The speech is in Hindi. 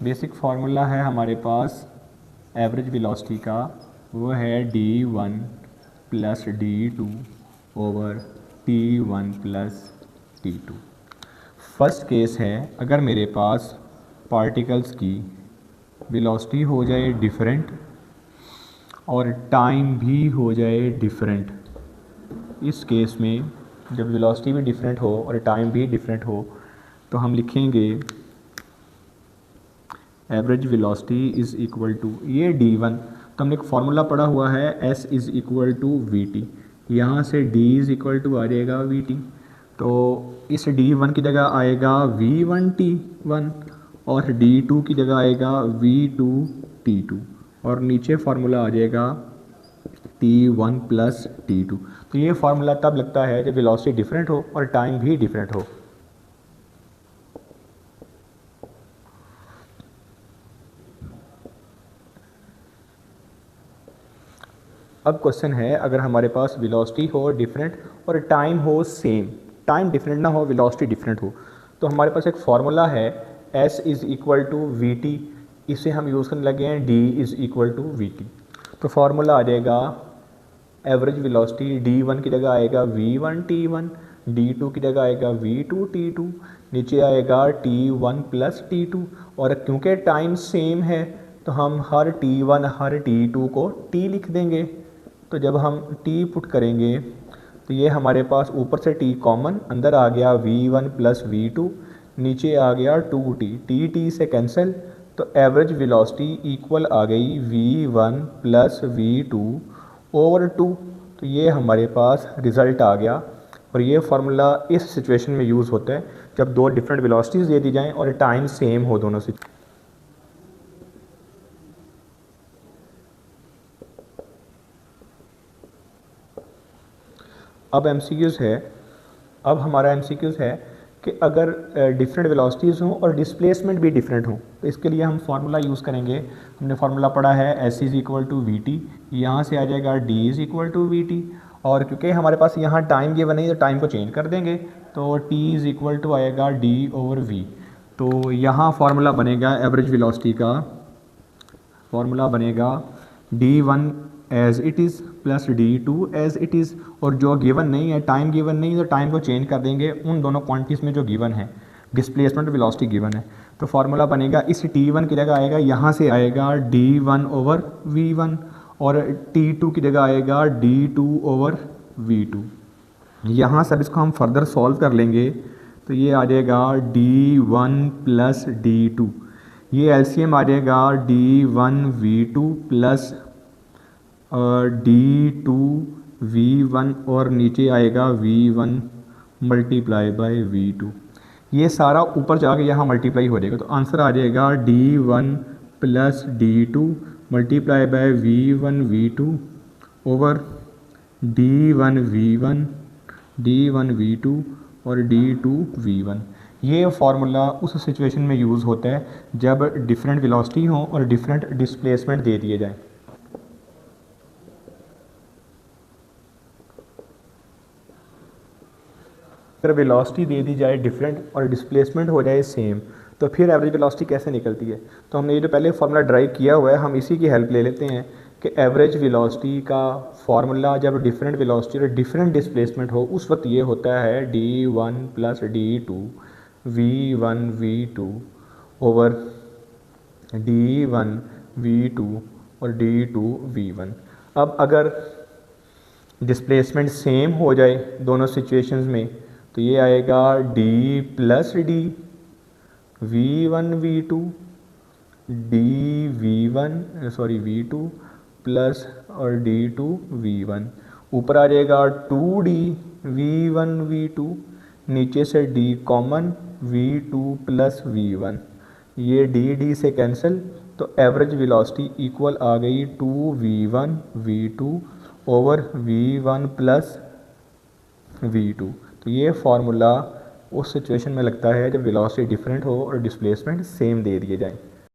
बेसिक फार्मूला है हमारे पास एवरेज वेलोसिटी का, वो है d1 plus d2 over t1 plus t2। First case है अगर मेरे पास पार्टिकल्स की वेलोसिटी हो जाए डिफरेंट और टाइम भी हो जाए डिफरेंट। इस केस में जब वेलोसिटी भी डिफरेंट हो और टाइम भी डिफरेंट हो तो हम लिखेंगे average velocity is equal to ये d1, तो हमने एक फार्मूला पढ़ा हुआ है s is equal to vt, यहाँ से d इज़ इक्वल टू आ जाएगा vt, तो इस d1 की जगह आएगा v1t1 और d2 की जगह आएगा v2t2 और नीचे फार्मूला आ जाएगा t1 प्लस t2। तो ये फार्मूला तब लगता है जब वेलोसिटी डिफरेंट हो और टाइम भी डिफरेंट हो। अब क्वेश्चन है अगर हमारे पास वेलोसिटी हो डिफरेंट और टाइम हो सेम, टाइम डिफरेंट ना हो वेलोसिटी डिफरेंट हो, तो हमारे पास एक फार्मूला है s is equal to V T, इसे हम यूज़ करने लगे हैं d is equal to V T. तो फार्मूला आ जाएगा एवरेज वेलोसिटी d1 की जगह आएगा v1t1, d2 की जगह आएगा v2t2, नीचे आएगा t1 प्लस t2 और क्योंकि टाइम सेम है तो हम हर t1 हर t2 को t लिख देंगे। तो जब हम t पुट करेंगे तो ये हमारे पास ऊपर से t कॉमन, अंदर आ गया v1 प्लस v2, नीचे आ गया 2t, t से कैंसिल, तो एवरेज वेलोसिटी इक्वल आ गई v1 प्लस v2 ओवर 2। तो ये हमारे पास रिज़ल्ट आ गया और ये फार्मूला इस सिचुएशन में यूज़ होता है जब दो डिफरेंट वेलोसिटीज़ दे दी जाएँ और टाइम सेम हो दोनों से। अब MCQs है, अब हमारा MCQs है कि अगर डिफरेंट वेलोसिटीज़ हों और डिस्प्लेसमेंट भी डिफरेंट हों तो इसके लिए हम फार्मूला यूज़ करेंगे। हमने फार्मूला पढ़ा है s is equal to V T, यहाँ से आ जाएगा d is equal to V T और क्योंकि हमारे पास यहाँ टाइम गिवन नहीं तो टाइम को चेंज कर देंगे, तो t इज़ इक्वल टू आएगा d ओवर v। तो यहाँ फार्मूला बनेगा एवरेज वेलोसिटी का, फार्मूला बनेगा d1 as it is plus d2 as it is, और जो गिवन नहीं है, टाइम गिवन नहीं है, तो टाइम को चेंज कर देंगे उन दोनों क्वांटिटीज़ में जो गिवन है, डिस्प्लेसमेंट वेलोसिटी गिवन है। तो फार्मूला बनेगा इस t1 की जगह आएगा, यहाँ से आएगा d1 ओवर v1 और t2 की जगह आएगा d2 ओवर v2। यहाँ सब इसको हम फर्दर सॉल्व कर लेंगे तो ये आ जाएगा d1 प्लस d2, ये एलसीएम आ जाएगा d1 v2 plus d2 v1 और नीचे आएगा v1 मल्टीप्लाई बाय v2। ये सारा ऊपर जाके यहाँ मल्टीप्लाई हो जाएगा तो आंसर आ जाएगा d1 plus d2 multiply by v1 v2 over d1 v2 और d2 v1। ये फार्मूला उस सिचुएशन में यूज़ होता है जब डिफरेंट वेलोसिटी हो और डिफरेंट डिस्प्लेसमेंट दे दिए जाएँ। अगर वेलोसिटी दे दी जाए डिफरेंट और डिस्प्लेसमेंट हो जाए सेम तो फिर एवरेज वेलोसिटी कैसे निकलती है। तो हमने ये जो पहले फार्मूला ड्राइव किया हुआ है हम इसी की हेल्प ले लेते हैं कि एवरेज वेलोसिटी का फार्मूला जब डिफरेंट वेलोसिटी और डिफरेंट डिस्प्लेसमेंट हो उस वक्त ये होता है d1 plus d2 v1 v2 over d1 v2 और d2 v1। अब अगर डिस्प्लेसमेंट सेम हो जाए दोनों सिचुएशंस में तो ये आएगा d plus D v1 v2 d v2 plus और d2 v1, ऊपर आ जाएगा 2d v1 v2, नीचे से d common v2 plus v1, ये d से कैंसिल, तो एवरेज वेलोसिटी इक्वल आ गई 2v1 v2 over v1 plus v2। तो ये फार्मूला उस सिचुएशन में लगता है जब वेलोसिटी डिफरेंट हो और डिस्प्लेसमेंट सेम दे दिए जाएं।